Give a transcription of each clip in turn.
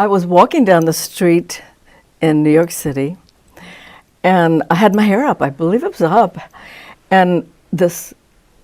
I was walking down the street in New York City, and I had my hair up. I believe it was up. And this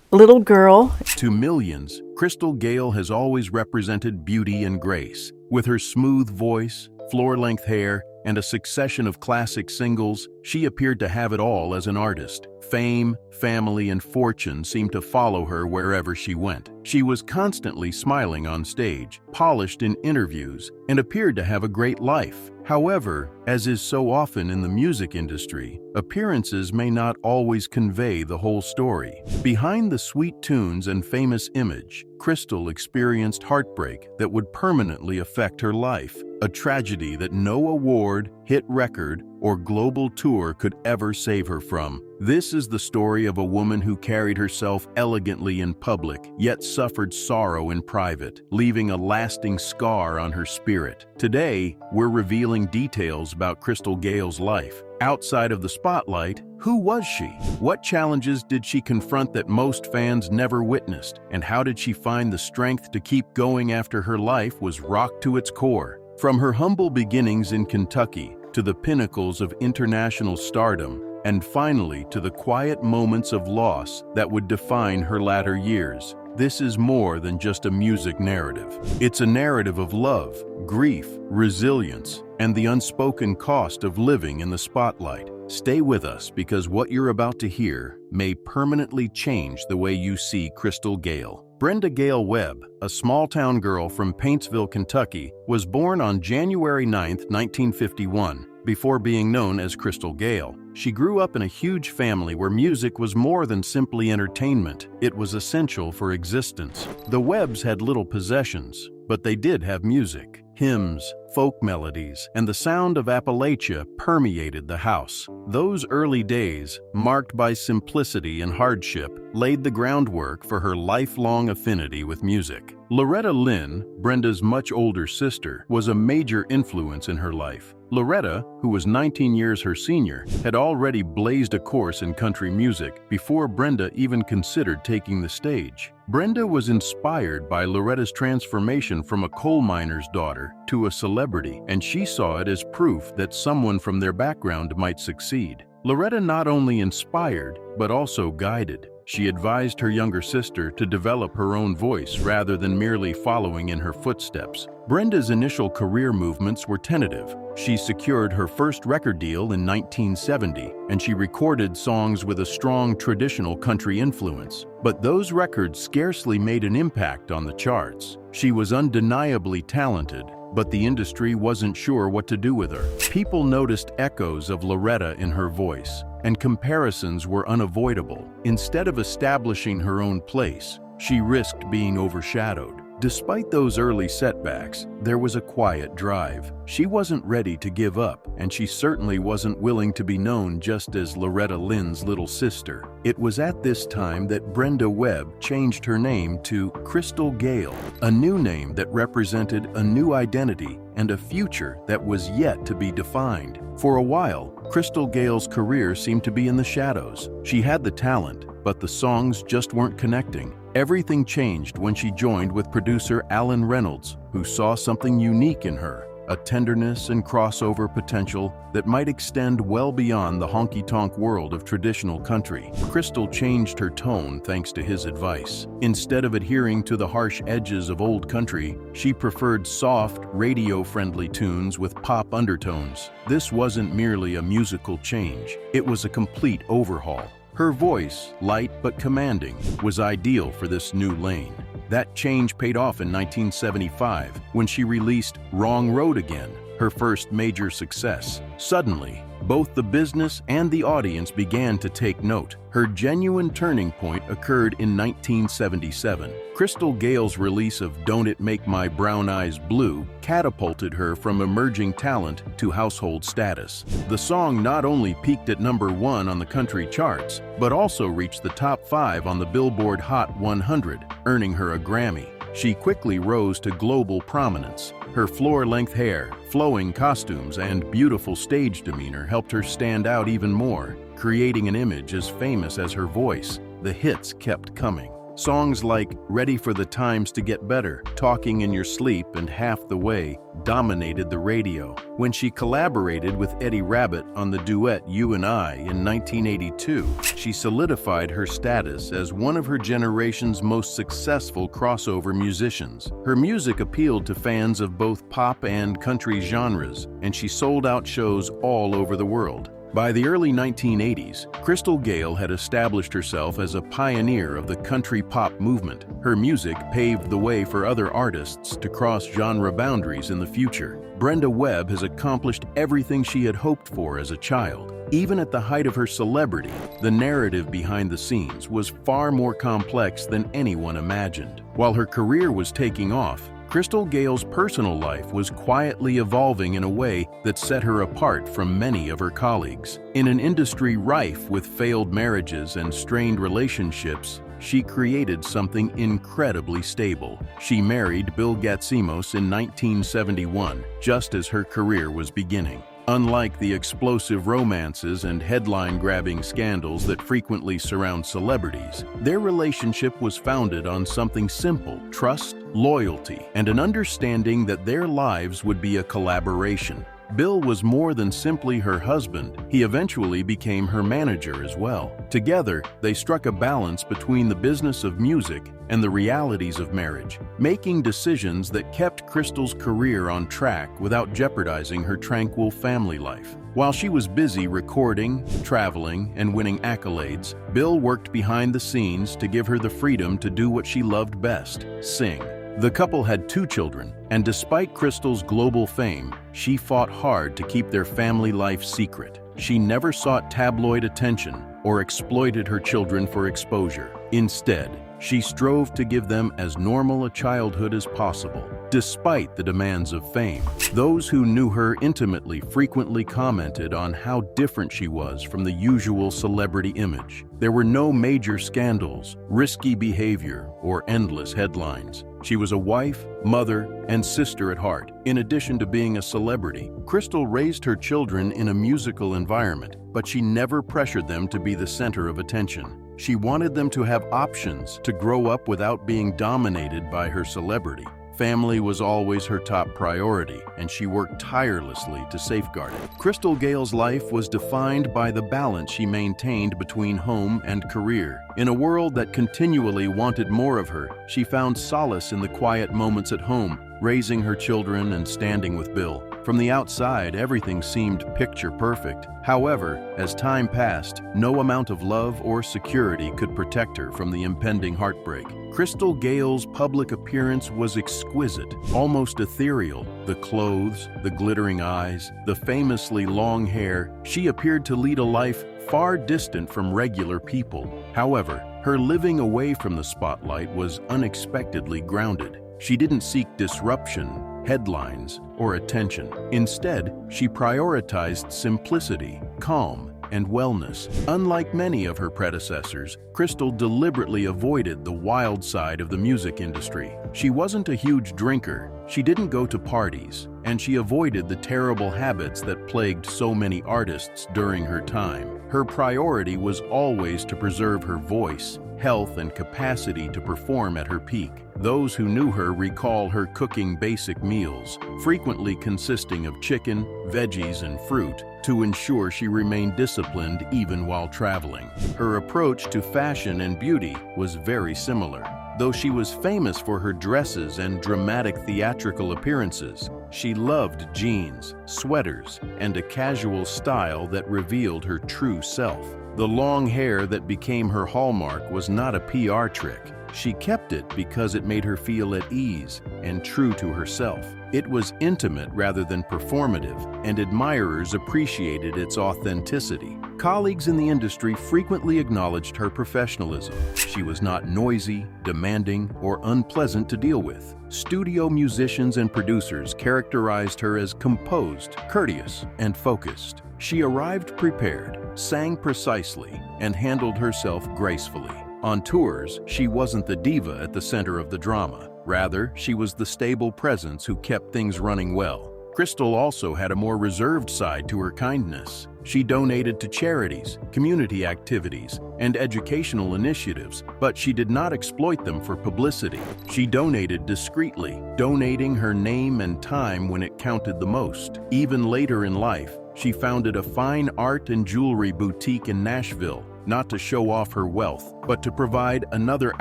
little girl. To millions, Crystal Gayle has always represented beauty and grace. With her smooth voice, floor-length hair, and a succession of classic singles, she appeared to have it all as an artist. Fame, family, and fortune seemed to follow her wherever she went. She was constantly smiling on stage, polished in interviews, and appeared to have a great life. However, as is so often in the music industry, appearances may not always convey the whole story. Behind the sweet tunes and famous image, Crystal experienced heartbreak that would permanently affect her life, a tragedy that no award, hit record, or global tour could ever save her from. This is the story of a woman who carried herself elegantly in public, yet suffered sorrow in private, leaving a lasting scar on her spirit. Today, we're revealing details about Crystal Gayle's life. Outside of the spotlight, who was she? What challenges did she confront that most fans never witnessed? And how did she find the strength to keep going after her life was rocked to its core? From her humble beginnings in Kentucky to the pinnacles of international stardom, and finally to the quiet moments of loss that would define her latter years, this is more than just a music narrative. It's a narrative of love, grief, resilience, and the unspoken cost of living in the spotlight. Stay with us because what you're about to hear may permanently change the way you see Crystal Gayle. Brenda Gayle Webb, a small-town girl from Paintsville, Kentucky, was born on January 9, 1951. Before being known as Crystal Gayle, she grew up in a huge family where music was more than simply entertainment. It was essential for existence. The Webbs had little possessions, but they did have music. Hymns, folk melodies, and the sound of Appalachia permeated the house. Those early days, marked by simplicity and hardship, laid the groundwork for her lifelong affinity with music. Loretta Lynn, Brenda's much older sister, was a major influence in her life. Loretta, who was 19 years her senior, had already blazed a course in country music before Brenda even considered taking the stage. Brenda was inspired by Loretta's transformation from a coal miner's daughter to a celebrity, and she saw it as proof that someone from their background might succeed. Loretta not only inspired, but also guided. She advised her younger sister to develop her own voice rather than merely following in her footsteps. Brenda's initial career movements were tentative. She secured her first record deal in 1970, and she recorded songs with a strong traditional country influence. But those records scarcely made an impact on the charts. She was undeniably talented, but the industry wasn't sure what to do with her. People noticed echoes of Loretta in her voice, and comparisons were unavoidable. Instead of establishing her own place, she risked being overshadowed. Despite those early setbacks, there was a quiet drive. She wasn't ready to give up, and she certainly wasn't willing to be known just as Loretta Lynn's little sister. It was at this time that Brenda Webb changed her name to Crystal Gayle, a new name that represented a new identity and a future that was yet to be defined. For a while, Crystal Gayle's career seemed to be in the shadows. She had the talent, but the songs just weren't connecting. Everything changed when she joined with producer Alan Reynolds, who saw something unique in her, a tenderness and crossover potential that might extend well beyond the honky-tonk world of traditional country. Crystal changed her tone thanks to his advice. Instead of adhering to the harsh edges of old country, she preferred soft, radio-friendly tunes with pop undertones. This wasn't merely a musical change, it was a complete overhaul. Her voice, light but commanding, was ideal for this new lane. That change paid off in 1975 when she released Wrong Road Again, her first major success. Suddenly, both the business and the audience began to take note. Her genuine turning point occurred in 1977. Crystal Gayle's release of Don't It Make My Brown Eyes Blue catapulted her from emerging talent to household status. The song not only peaked at #1 on the country charts, but also reached the top 5 on the Billboard Hot 100, earning her a Grammy. She quickly rose to global prominence. Her floor-length hair, flowing costumes, and beautiful stage demeanor helped her stand out even more, creating an image as famous as her voice. The hits kept coming. Songs like Ready for the Times to Get Better, Talking in Your Sleep, and Half the Way dominated the radio. When she collaborated with Eddie Rabbitt on the duet You and I in 1982, she solidified her status as one of her generation's most successful crossover musicians. Her music appealed to fans of both pop and country genres, and she sold out shows all over the world. By the early 1980s, Crystal Gayle had established herself as a pioneer of the country pop movement. Her music paved the way for other artists to cross genre boundaries in the future. Brenda Webb has accomplished everything she had hoped for as a child. Even at the height of her celebrity, the narrative behind the scenes was far more complex than anyone imagined. While her career was taking off, Crystal Gayle's personal life was quietly evolving in a way that set her apart from many of her colleagues. In an industry rife with failed marriages and strained relationships, she created something incredibly stable. She married Bill Gatzimos in 1971, just as her career was beginning. Unlike the explosive romances and headline-grabbing scandals that frequently surround celebrities, their relationship was founded on something simple: trust, loyalty, and an understanding that their lives would be a collaboration. Bill was more than simply her husband. He eventually became her manager as well. Together, they struck a balance between the business of music and the realities of marriage, making decisions that kept Crystal's career on track without jeopardizing her tranquil family life. While she was busy recording, traveling, and winning accolades, Bill worked behind the scenes to give her the freedom to do what she loved best: sing. The couple had 2 children, and despite Crystal's global fame, she fought hard to keep their family life secret. She never sought tabloid attention or exploited her children for exposure. Instead, she strove to give them as normal a childhood as possible, despite the demands of fame. Those who knew her intimately frequently commented on how different she was from the usual celebrity image. There were no major scandals, risky behavior, or endless headlines. She was a wife, mother, and sister at heart. In addition to being a celebrity, Crystal raised her children in a musical environment, but she never pressured them to be the center of attention. She wanted them to have options to grow up without being dominated by her celebrity. Family was always her top priority, and she worked tirelessly to safeguard it. Crystal Gayle's life was defined by the balance she maintained between home and career. In a world that continually wanted more of her, she found solace in the quiet moments at home, raising her children and standing with Bill. From the outside, everything seemed picture perfect. However, as time passed, no amount of love or security could protect her from the impending heartbreak. Crystal Gayle's public appearance was exquisite, almost ethereal. The clothes, the glittering eyes, the famously long hair. She appeared to lead a life far distant from regular people. However, her living away from the spotlight was unexpectedly grounded. She didn't seek disruption, headlines, or attention. Instead, she prioritized simplicity, calm, and wellness. Unlike many of her predecessors, Crystal deliberately avoided the wild side of the music industry. She wasn't a huge drinker, she didn't go to parties, and she avoided the terrible habits that plagued so many artists during her time. Her priority was always to preserve her voice, health, and capacity to perform at her peak. Those who knew her recall her cooking basic meals, frequently consisting of chicken, veggies, and fruit, to ensure she remained disciplined even while traveling. Her approach to fashion and beauty was very similar. Though she was famous for her dresses and dramatic theatrical appearances, she loved jeans, sweaters, and a casual style that revealed her true self. The long hair that became her hallmark was not a PR trick. She kept it because it made her feel at ease and true to herself. It was intimate rather than performative, and admirers appreciated its authenticity. Colleagues in the industry frequently acknowledged her professionalism. She was not noisy, demanding, or unpleasant to deal with. Studio musicians and producers characterized her as composed, courteous, and focused. She arrived prepared, sang precisely, and handled herself gracefully. On tours, she wasn't the diva at the center of the drama. Rather, she was the stable presence who kept things running well. Crystal also had a more reserved side to her kindness. She donated to charities, community activities, and educational initiatives, but she did not exploit them for publicity. She donated discreetly, donating her name and time when it counted the most. Even later in life, she founded a fine art and jewelry boutique in Nashville, not to show off her wealth, but to provide another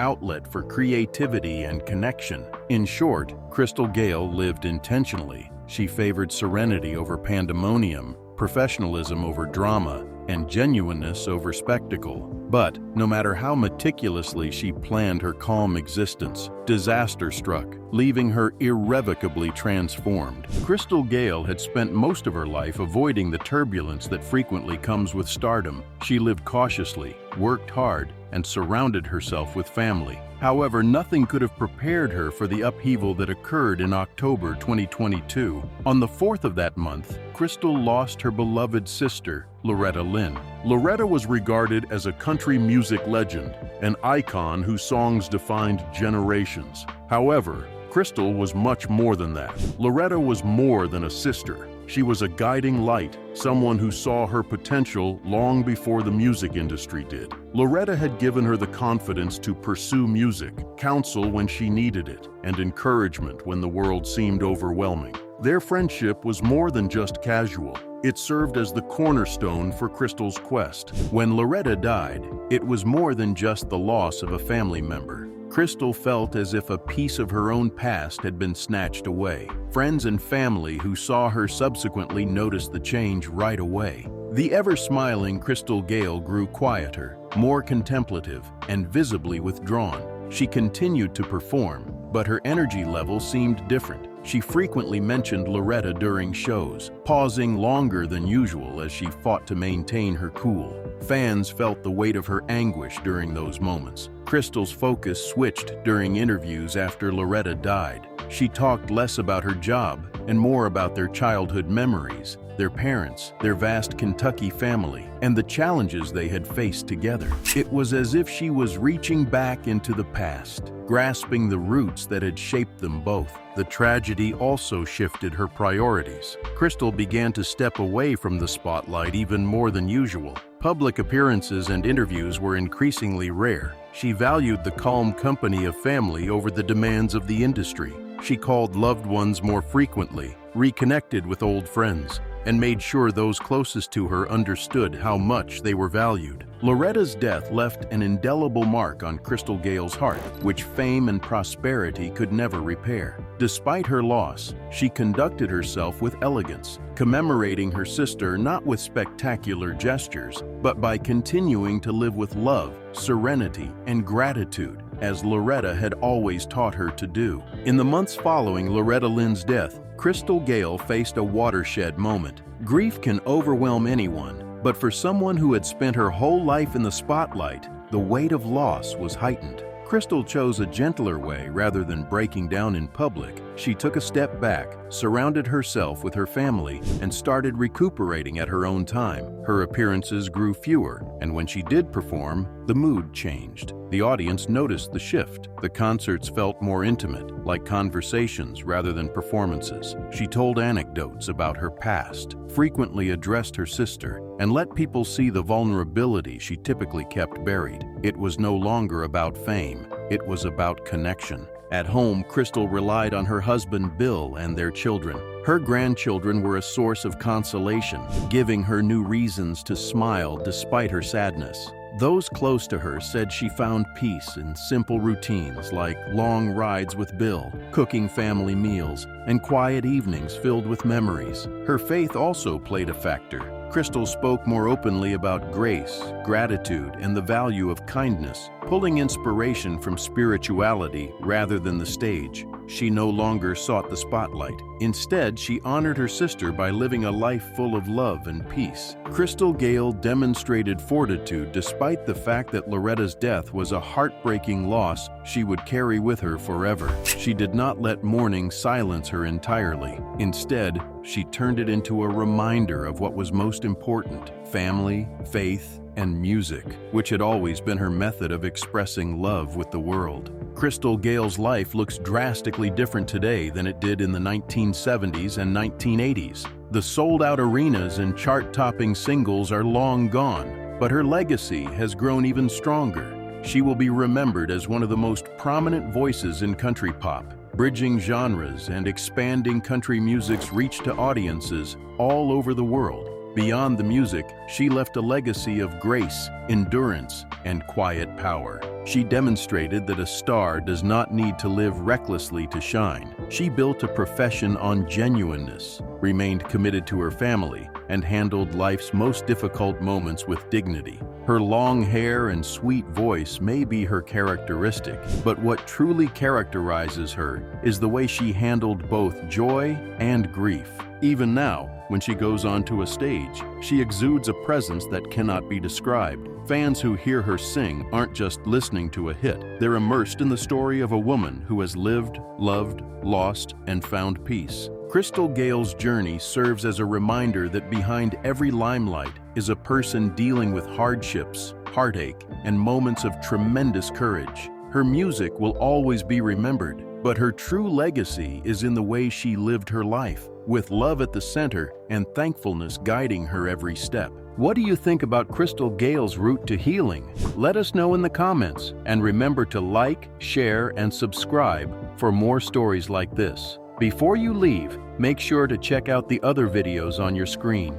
outlet for creativity and connection. In short, Crystal Gayle lived intentionally. She favored serenity over pandemonium, professionalism over drama, and genuineness over spectacle. But no matter how meticulously she planned her calm existence, disaster struck, leaving her irrevocably transformed. Crystal Gayle had spent most of her life avoiding the turbulence that frequently comes with stardom. She lived cautiously, worked hard, and surrounded herself with family. However, nothing could have prepared her for the upheaval that occurred in October 2022. On the 4th of that month, Crystal lost her beloved sister, Loretta Lynn. Loretta was regarded as a country music legend, an icon whose songs defined generations. However, Crystal was much more than that. Loretta was more than a sister. She was a guiding light, someone who saw her potential long before the music industry did. Loretta had given her the confidence to pursue music, counsel when she needed it, and encouragement when the world seemed overwhelming. Their friendship was more than just casual. It served as the cornerstone for Crystal's quest. When Loretta died, it was more than just the loss of a family member. Crystal felt as if a piece of her own past had been snatched away. Friends and family who saw her subsequently noticed the change right away. The ever-smiling Crystal Gayle grew quieter, more contemplative, and visibly withdrawn. She continued to perform, but her energy level seemed different. She frequently mentioned Loretta during shows, pausing longer than usual as she fought to maintain her cool. Fans felt the weight of her anguish during those moments. Crystal's focus switched during interviews after Loretta died. She talked less about her job and more about their childhood memories, their parents, their vast Kentucky family, and the challenges they had faced together. It was as if she was reaching back into the past, grasping the roots that had shaped them both. The tragedy also shifted her priorities. Crystal began to step away from the spotlight even more than usual. Public appearances and interviews were increasingly rare. She valued the calm company of family over the demands of the industry. She called loved ones more frequently, reconnected with old friends, and made sure those closest to her understood how much they were valued. Loretta's death left an indelible mark on Crystal Gayle's heart, which fame and prosperity could never repair. Despite her loss, she conducted herself with elegance, commemorating her sister not with spectacular gestures, but by continuing to live with love, serenity, and gratitude, as Loretta had always taught her to do. In the months following Loretta Lynn's death, Crystal Gayle faced a watershed moment. Grief can overwhelm anyone, but for someone who had spent her whole life in the spotlight, the weight of loss was heightened. Crystal chose a gentler way rather than breaking down in public. She took a step back, surrounded herself with her family, and started recuperating at her own time. Her appearances grew fewer, and when she did perform, the mood changed. The audience noticed the shift. The concerts felt more intimate, like conversations rather than performances. She told anecdotes about her past, frequently addressed her sister, and let people see the vulnerability she typically kept buried. It was no longer about fame. It was about connection. At home, Crystal relied on her husband Bill and their children. Her grandchildren were a source of consolation, giving her new reasons to smile despite her sadness. Those close to her said she found peace in simple routines like long rides with Bill, cooking family meals, and quiet evenings filled with memories. Her faith also played a factor. Crystal spoke more openly about grace, gratitude, and the value of kindness, pulling inspiration from spirituality rather than the stage. She no longer sought the spotlight. Instead, she honored her sister by living a life full of love and peace. Crystal Gayle demonstrated fortitude despite the fact that Loretta's death was a heartbreaking loss she would carry with her forever. She did not let mourning silence her entirely. Instead, she turned it into a reminder of what was most important: family, faith, and music, which had always been her method of expressing love with the world. Crystal Gayle's life looks drastically different today than it did in the 1970s and 1980s. The sold-out arenas and chart-topping singles are long gone, but her legacy has grown even stronger. She will be remembered as one of the most prominent voices in country pop, bridging genres and expanding country music's reach to audiences all over the world. Beyond the music, she left a legacy of grace, endurance, and quiet power. She demonstrated that a star does not need to live recklessly to shine. She built a profession on genuineness, remained committed to her family, and handled life's most difficult moments with dignity. Her long hair and sweet voice may be her characteristic, but what truly characterizes her is the way she handled both joy and grief. Even now, when she goes onto a stage, she exudes a presence that cannot be described. Fans who hear her sing aren't just listening to a hit. They're immersed in the story of a woman who has lived, loved, lost, and found peace. Crystal Gayle's journey serves as a reminder that behind every limelight is a person dealing with hardships, heartache, and moments of tremendous courage. Her music will always be remembered, but her true legacy is in the way she lived her life, with love at the center and thankfulness guiding her every step. What do you think about Crystal Gayle's route to healing? Let us know in the comments, and remember to like, share, and subscribe for more stories like this. Before you leave, make sure to check out the other videos on your screen.